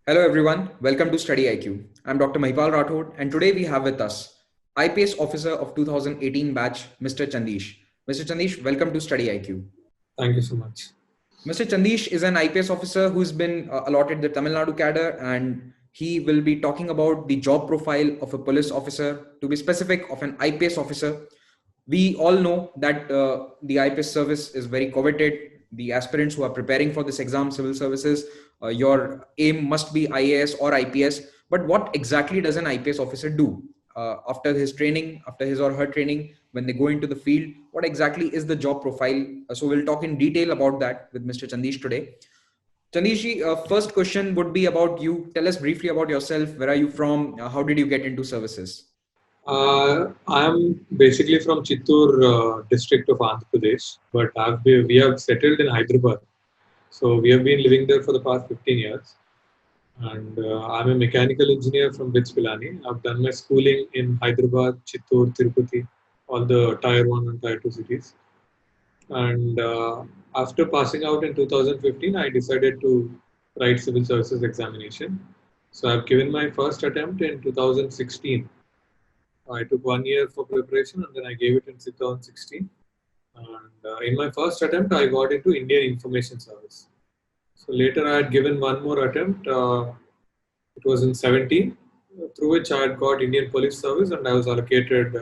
Hello everyone, welcome to StudyIQ. I'm Dr. Mahipal Rathod and today we have with us IPS Officer of 2018 batch, Mr. Chandeesh. Mr. Chandeesh, welcome to StudyIQ. Thank you so much. Mr. Chandeesh is an IPS officer who's been allotted the Tamil Nadu cadre, and he will be talking about the job profile of a police officer, to be specific, of an IPS officer. We all know that the IPS service is very coveted. The aspirants who are preparing for this exam, civil services, your aim must be IAS or IPS. But what exactly does an IPS officer do after his training, after his or her training, when they go into the field? What exactly is the job profile? So we'll talk in detail about that with Mr. Chandeesh today. Chandeesh, first question would be about you. Tell us briefly about yourself. Where are you from? How did you get into services? I'm basically from Chittoor district of Andhra Pradesh, but we have settled in Hyderabad. So we have been living there for the past 15 years. And I'm a mechanical engineer from BITS Pilani. I've done my schooling in Hyderabad, Chittoor, Tirupati, all the Tier 1 and Tier 2 cities. And after passing out in 2015, I decided to write Civil Services Examination. So I've given my first attempt in 2016. I took 1 year for preparation and then I gave it in 2016. And in my first attempt, I got into Indian Information Service. So later I had given one more attempt. It was in 17, through which I had got Indian Police Service and I was allocated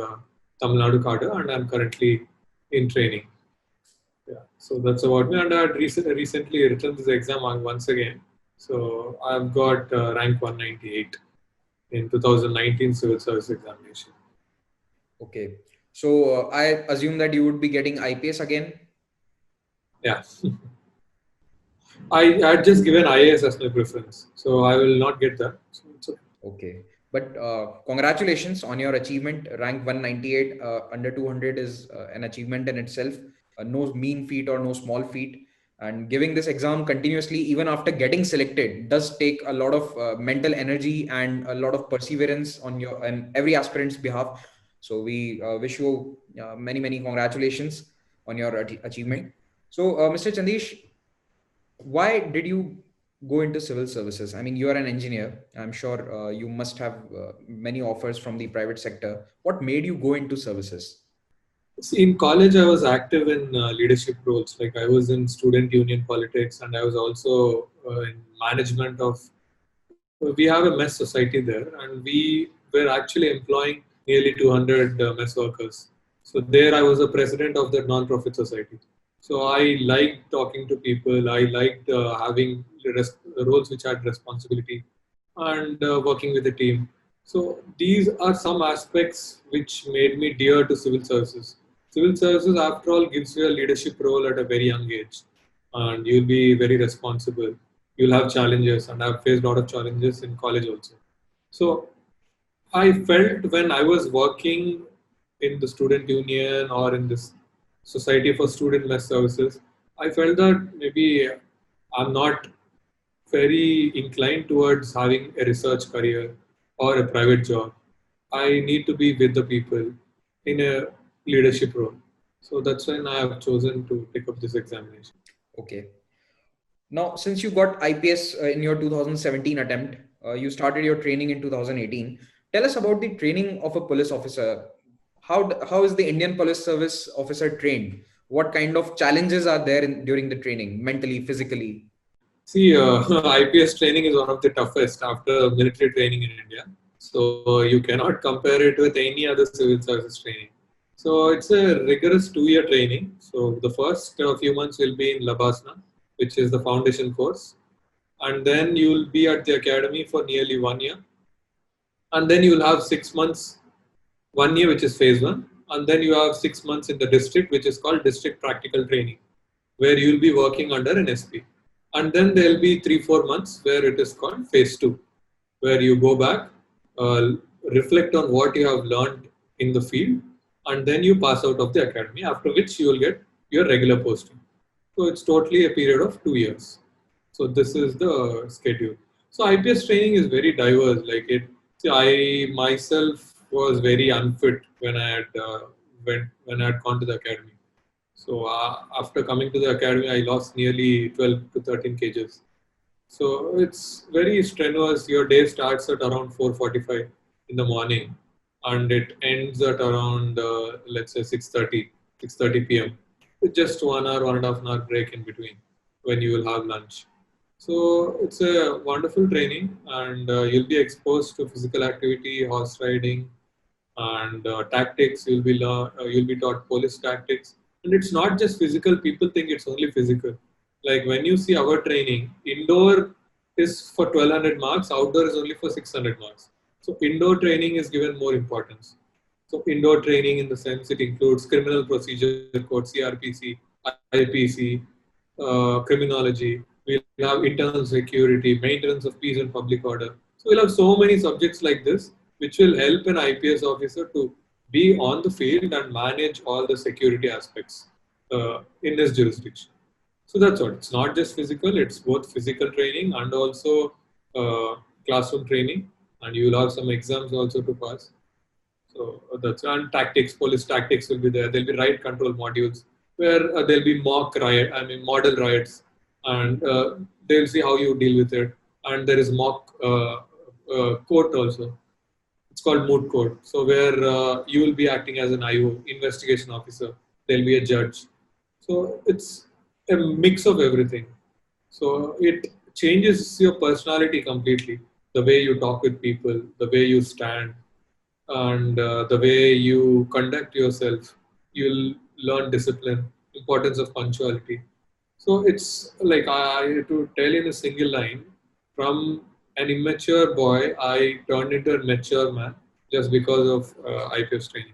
Tamil Nadu cadre, and I'm currently in training. Yeah, so that's about me. And I had recently written this exam once again. So I've got rank 198 in 2019 Civil Service Examination. Okay. So I assume that you would be getting IPS again? Yeah. I had just given IAS as my preference. So I will not get that. So it's okay. Okay. But congratulations on your achievement. Rank 198 under 200 is an achievement in itself. No mean feat or no small feat. And giving this exam continuously, even after getting selected, does take a lot of mental energy and a lot of perseverance on your and every aspirant's behalf. So we wish you many congratulations on your achievement. So Mr. Chandeesh, why did you go into civil services? I mean, you are an engineer. I'm sure you must have many offers from the private sector. What made you go into services? See, in college, I was active in leadership roles. Like I was in student union politics, and I was also in management of. We have a mess society there, and we were actually employing nearly 200 mess workers. So there, I was the president of that non-profit society. So I liked talking to people. I liked having roles which had responsibility and working with a team. So these are some aspects which made me dear to civil services. Civil services, after all, gives you a leadership role at a very young age, and you'll be very responsible. You'll have challenges, and I've faced a lot of challenges in college also. So I felt when I was working in the student union or in this Society for Student Mess Services, I felt that maybe I'm not very inclined towards having a research career or a private job. I need to be with the people in a leadership role. So that's when I have chosen to pick up this examination. Okay. Now, since you got IPS in your 2017 attempt, you started your training in 2018. Tell us about the training of a police officer. How is the Indian Police Service officer trained? What kind of challenges are there during the training, mentally, physically? See, IPS training is one of the toughest after military training in India. So you cannot compare it with any other civil services training. So it's a rigorous 2-year training. So the first few months will be in Labasna, which is the foundation course. And then you will be at the academy for nearly 1 year. And then you will have 6 months, 1 year, which is phase 1. And then you have 6 months in the district, which is called district practical training, where you will be working under an SP. And then there will be 3-4 months where it is called phase 2, where you go back, reflect on what you have learned in the field, and then you pass out of the academy, after which you will get your regular posting. So it's totally a period of 2 years. So this is the schedule. So IPS training is very diverse. I myself was very unfit when I had when I had gone to the academy. So after coming to the academy, I lost nearly 12 to 13 kgs. So it's very strenuous. Your day starts at around 4:45 in the morning, and it ends at around let's say 6:30 p.m. with just 1 hour, 1.5 hour break in between when you will have lunch. So it's a wonderful training, and you'll be exposed to physical activity, horse riding, and tactics. You'll be taught police tactics, and it's not just physical. People think it's only physical. Like when you see our training, indoor is for 1200 marks, outdoor is only for 600 marks. So indoor training is given more importance. So indoor training in the sense it includes criminal procedure code, CRPC, IPC, criminology. We'll have internal security, maintenance of peace and public order. So we'll have so many subjects like this, which will help an IPS officer to be on the field and manage all the security aspects in this jurisdiction. So that's what. It's not just physical; it's both physical training and also classroom training, and you will have some exams also to pass. So that's and tactics, police tactics will be there. There'll be riot control modules where there'll be model riots, and they'll see how you deal with it. And there is mock court also. It's called moot court. So where you will be acting as an IO, investigation officer. There'll be a judge. So it's a mix of everything. So it changes your personality completely. The way you talk with people, the way you stand, and the way you conduct yourself. You'll learn discipline, importance of punctuality. So it's like to tell in a single line, from an immature boy, I turned into a mature man just because of IPS training.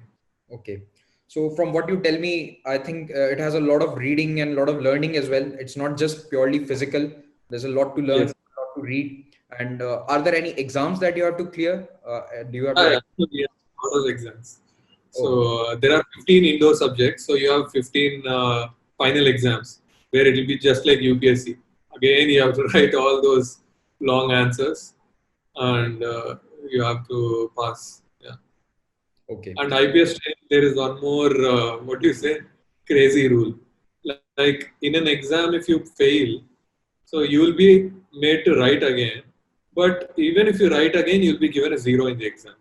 Okay. So from what you tell me, I think it has a lot of reading and a lot of learning as well. It's not just purely physical. There's a lot to learn, Yes. a lot to read. And are there any exams that you have to clear? Do you have to I write? actually have a lot of exams. Oh, So there are 15 indoor subjects. So you have 15 final exams where it will be just like UPSC. Again, you have to write all those long answers and you have to pass. Yeah. okay. And IPS training, there is one more, what do you say, crazy rule. Like in an exam, if you fail, so you will be made to write again. But even if you write again, you'll be given a zero in the exam.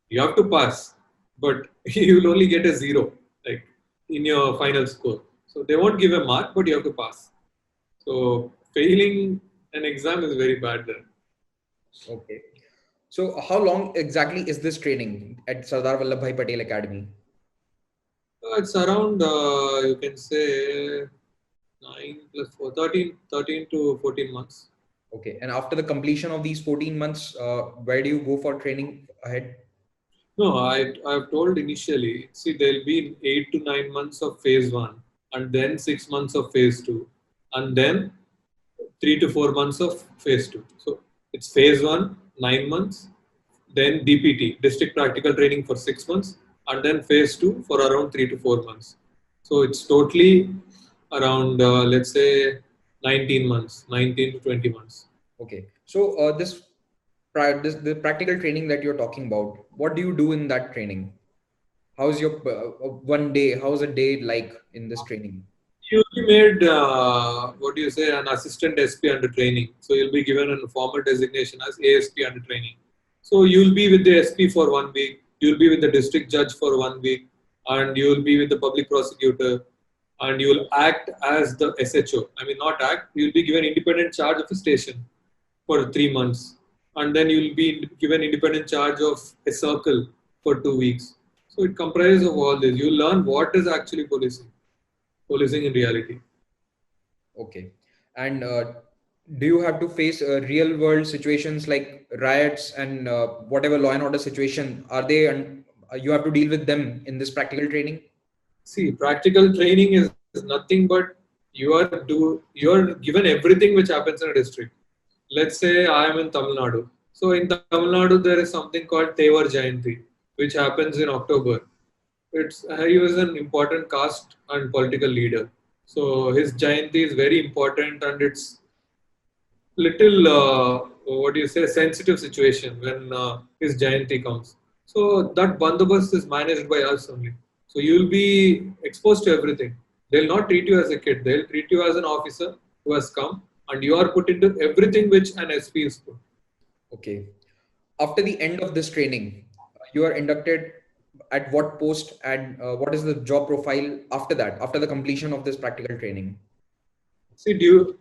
You have to pass, but you will only get a zero, like in your final score. So they won't give a mark, but you have to pass. So failing an exam is very bad there. Okay. So how long exactly is this training at Sardar Vallabhbhai Patel Academy? It's around, you can say, 9 plus 4, 13 to 14 months. Okay. And after the completion of these 14 months, where do you go for training ahead? No, I've told initially, see, there'll be 8 to 9 months of phase one, and then 6 months of phase two, and then 3 to 4 months of phase two. So it's phase one, 9 months, then DPT, district practical training for 6 months, and then phase two for around 3 to 4 months. So it's totally around, let's say, 19 months, 19 to 20 months. Okay. So this the practical training that you're talking about, what do you do in that training? How's your one day? How's a day like in this training? You'll be made, what do you say, an assistant SP under training. So you'll be given a formal designation as ASP under training. So you'll be with the SP for 1 week, you'll be with the district judge for 1 week, and you'll be with the public prosecutor, and you'll act as the SHO. I mean, not act, you'll be given independent charge of a station for 3 months. And then you'll be given independent charge of a circle for 2 weeks. So it comprises of all this. You learn what is actually policing in reality. Okay. And do you have to face real world situations like riots and whatever law and order situation? Are they, you have to deal with them in this practical training? See, practical training is nothing but you are given everything which happens in a district. Let's say I am in Tamil Nadu. So in Tamil Nadu there is something called Tevar Jayanti, which happens in October. He was an important caste and political leader. So his Jayanti is very important, and it's little what do you say, sensitive situation when his Jayanti comes. So that bandobast is managed by us only. So you'll be exposed to everything. They'll not treat you as a kid. They'll treat you as an officer who has come. and you are put into everything which an SP is put. Okay. After the end of this training, you are inducted at what post, and what is the job profile after that, after the completion of this practical training? See, do you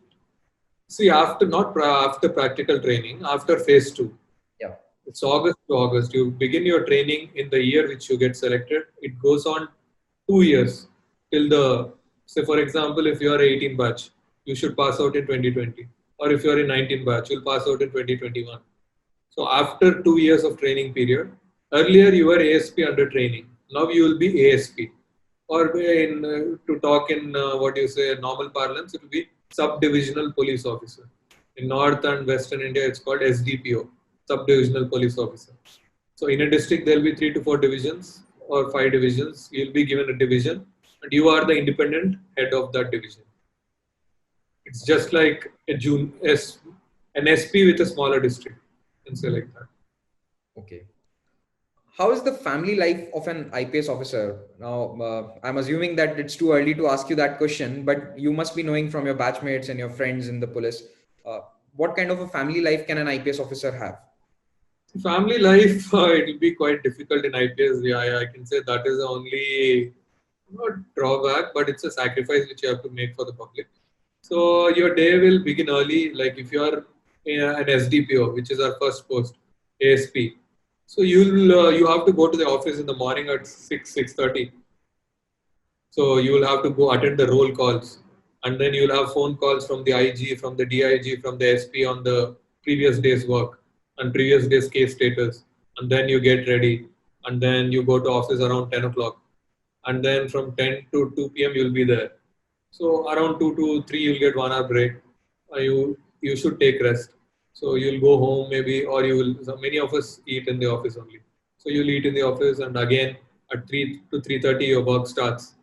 see after after practical training, after phase 2? Yeah. It's August to August. You begin your training in the year which you get selected. It goes on 2 years till the, say for example, if you are 18 batch, you should pass out in 2020. Or if you are in 19 batch, you'll pass out in 2021. So after 2 years of training period, earlier you were ASP under training. Now you will be ASP. Or in to talk in what you say normal parlance, it will be sub-divisional police officer. In North and Western India, it's called SDPO, sub-divisional police officer. So in a district, there will be 3 to 4 divisions or 5 divisions. You'll be given a division, and you are the independent head of that division. It's just like an SP with a smaller district, and say like that. Okay. How is the family life of an IPS officer? Now, I'm assuming that it's too early to ask you that question, but you must be knowing from your batchmates and your friends in the police. Uh, what kind of a family life can an IPS officer have? Family life, it will be quite difficult in IPS. Yeah, I can say that is the only not drawback, but it's a sacrifice which you have to make for the public. So your day will begin early, like if you are an SDPO, which is our first post, ASP. So you have to go to the office in the morning at 6:30. So you will have to go attend the roll calls, and then you'll have phone calls from the IG, from the DIG, from the SP on the previous day's work and previous day's case status. And then you get ready, and then you go to office around 10 o'clock. And then from 10 to 2 p.m. you'll be there. So around 2 to 3 you'll get 1 hour break. You should take rest. So you'll go home maybe, or you will. So many of us eat in the office only. So you'll eat in the office, and again at 3 to 3:30 your work starts.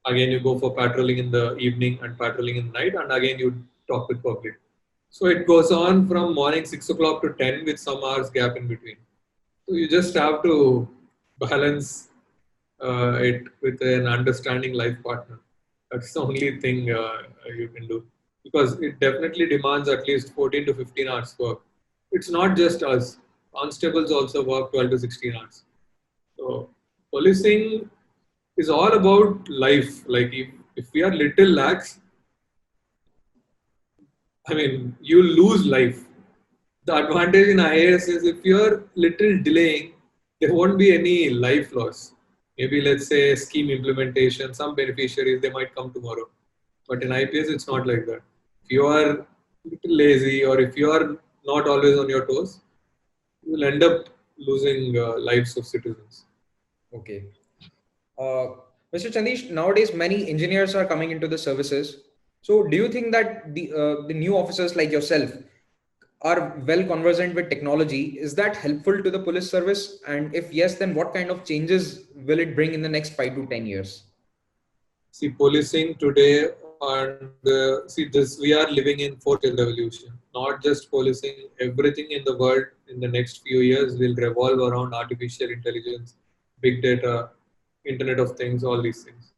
Again you go for patrolling in the evening and patrolling in the night, and again you talk with public. So it goes on from morning 6 o'clock to 10 with some hours gap in between. So you just have to balance it with an understanding life partner. That's the only thing you can do, because it definitely demands at least 14 to 15 hours work. It's not just us. Constables also work 12 to 16 hours. So policing is all about life. Like if we are little lax, I mean, you lose life. The advantage in IAS is if you're little delaying, there won't be any life loss. Maybe let's say scheme implementation, some beneficiaries, they might come tomorrow. But in IPS, it's not like that. If you are little lazy, or if you are not always on your toes, you will end up losing lives of citizens. Okay. Mr. Chandeesh, nowadays many engineers are coming into the services. So do you think that the new officers like yourself are well conversant with technology? Is that helpful to the police service? And if yes, then what kind of changes will it bring in the next 5 to 10 years? See, policing today, and see this, we are living in fourth revolution. Not just policing, everything in the world in the next few years will revolve around artificial intelligence, big data, Internet of Things, all these things.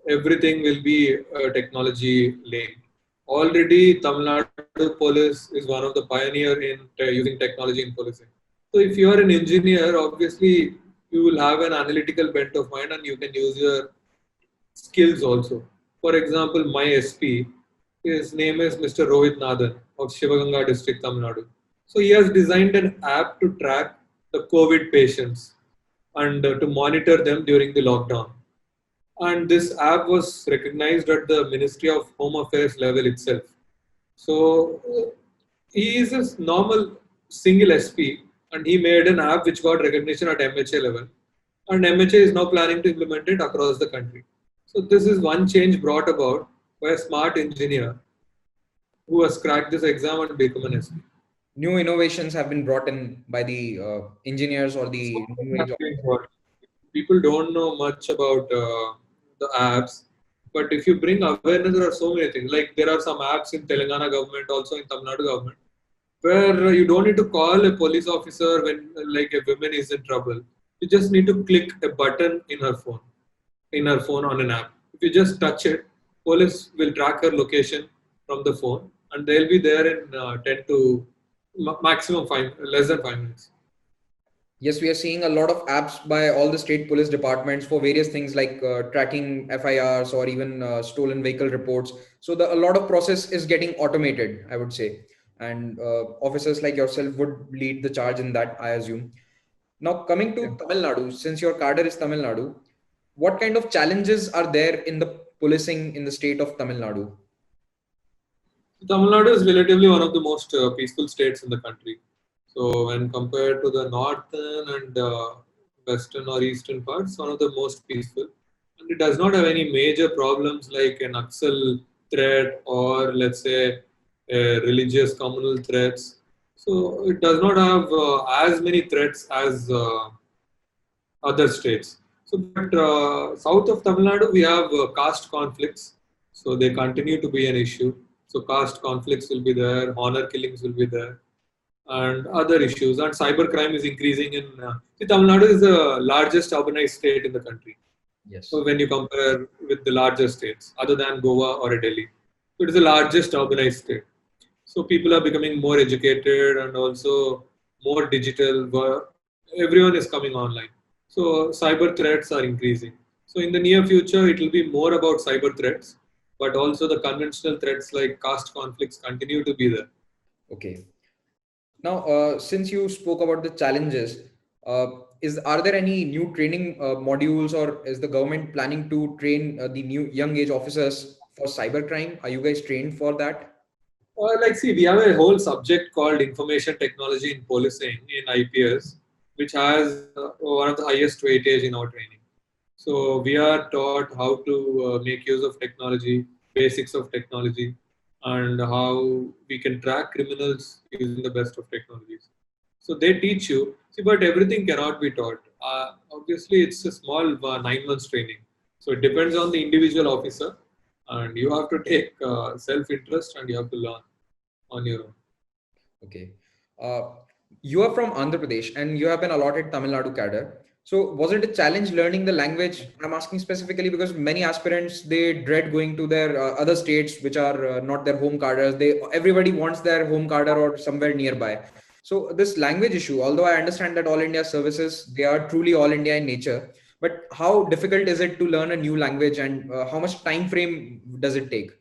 Everything will be technology linked. Already, Tamil Nadu Police is one of the pioneer in using technology in policing. So, if you are an engineer, obviously you will have an analytical bent of mind, and you can use your skills also. For example, my SP, his name is Mr. Rohit Nathan of Shivaganga district, Tamil Nadu. So he has designed an app to track the COVID patients and to monitor them during the lockdown. And this app was recognized at the Ministry of Home Affairs level itself. So he is a normal single SP, and he made an app which got recognition at MHA level. And MHA is now planning to implement it across the country. So this is one change brought about by a smart engineer who has cracked this exam and become an SP. New innovations have been brought in by the engineers or the new age. People don't know much about the apps, but if you bring awareness, there are so many things. Like there are some apps in Telangana government, also in Tamil Nadu government, where you don't need to call a police officer when like a woman is in trouble. You just need to click a button in her phone on an app. If you just touch it, police will track her location from the phone, and they'll be there in 10 to maximum 5, less than 5 minutes. Yes, we are seeing a lot of apps by all the state police departments for various things like tracking FIRs or even stolen vehicle reports. So a lot of process is getting automated, I would say. And officers like yourself would lead the charge in that, I assume. Now, coming Yeah. to Tamil Nadu, since your cadre is Tamil Nadu, what kind of challenges are there in the policing in the state of Tamil Nadu? Tamil Nadu is relatively one of the most peaceful states in the country. So when compared to the northern and western or eastern parts, one of the most peaceful. And it does not have any major problems like an Naxal threat or let's say religious communal threats. So it does not have as many threats as other states. So, but south of Tamil Nadu, we have caste conflicts. So they continue to be an issue. So caste conflicts will be there, honor killings will be there, and other issues. And cybercrime is increasing in. See, Tamil Nadu is the largest urbanized state in the country. Yes. So when you compare with the larger states, other than Goa or Delhi, so it is the largest urbanized state. So people are becoming more educated and also more digital. Everyone is coming online. So cyber threats are increasing. So in the near future, it will be more about cyber threats, but also the conventional threats like caste conflicts continue to be there. Okay. Now, since you spoke about the challenges, are there any new training modules, or is the government planning to train the new young age officers for cybercrime? Are you guys trained for that? See, we have a whole subject called information technology in policing in IPS, which has one of the highest weightage in our training. So we are taught how to make use of technology, basics of technology, and how we can track criminals using the best of technologies. So they teach you. See, but everything cannot be taught. Obviously, it's a small 9 months training. So it depends on the individual officer, and you have to take self-interest and you have to learn on your own. Okay. Uh, you are from Andhra Pradesh and you have been allotted Tamil Nadu cadre. So was it a challenge learning the language? I'm asking specifically because many aspirants, they dread going to their other states which are not their home cadres. Everybody wants their home cadre or somewhere nearby. So this language issue, although I understand that all India services, they are truly all India in nature, but how difficult is it to learn a new language, and how much time frame does it take?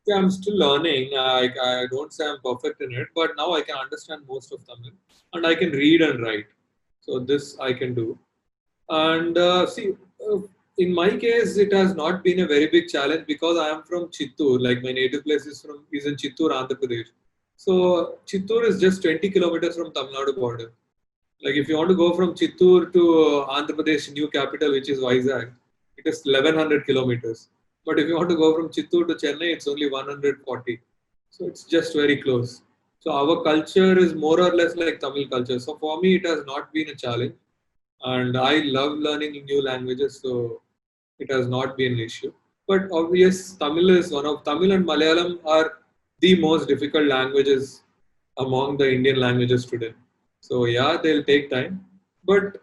Yeah, I'm still learning. I don't say I'm perfect in it, but now I can understand most of Tamil and I can read and write. So this I can do. And uh, in my case, it has not been a very big challenge because I am from Chittoor. Like my native place is in Chittoor, Andhra Pradesh. So Chittoor is just 20 kilometers from Tamil Nadu border. Like if you want to go from Chittoor to Andhra Pradesh new capital, which is Vizag, it is 1100 kilometers. But if you want to go from Chittoor to Chennai, it's only 140. So it's just very close. So our culture is more or less like Tamil culture. So for me, it has not been a challenge, and I love learning new languages. So it has not been an issue. But obvious, Tamil and Malayalam are the most difficult languages among the Indian languages today. So yeah, they'll take time. But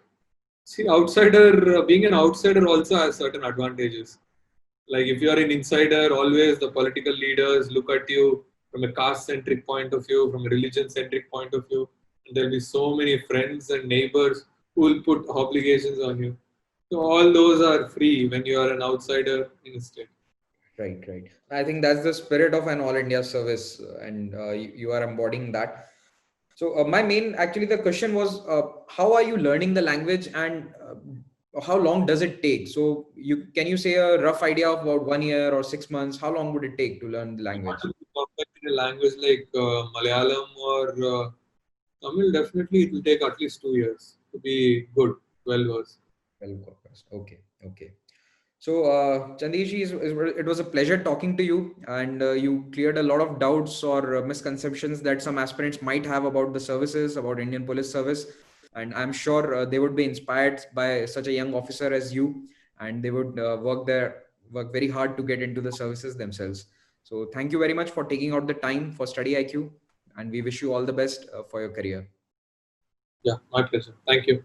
see, being an outsider also has certain advantages. Like if you are an insider, always the political leaders look at you from a caste-centric point of view, from a religion-centric point of view. And there'll be so many friends and neighbors who will put obligations on you. So all those are free when you are an outsider in a state. Right, right. I think that's the spirit of an all India service, and you are embodying that. So actually, the question was, how are you learning the language, and how long does it take? So can you say a rough idea of about 1 year or 6 months? How long would it take to learn the If you want language? to be perfect in a language like Malayalam or Tamil, definitely it will take at least 2 years to be good, well versed. 12 quarters. Okay, okay. So, Chandeesh, it was a pleasure talking to you, and you cleared a lot of doubts or misconceptions that some aspirants might have about the services, about Indian Police Service. And I'm sure they would be inspired by such a young officer as you, and they would work very hard to get into the services themselves. So, thank you very much for taking out the time for Study IQ, and we wish you all the best for your career. Yeah, my pleasure. Thank you.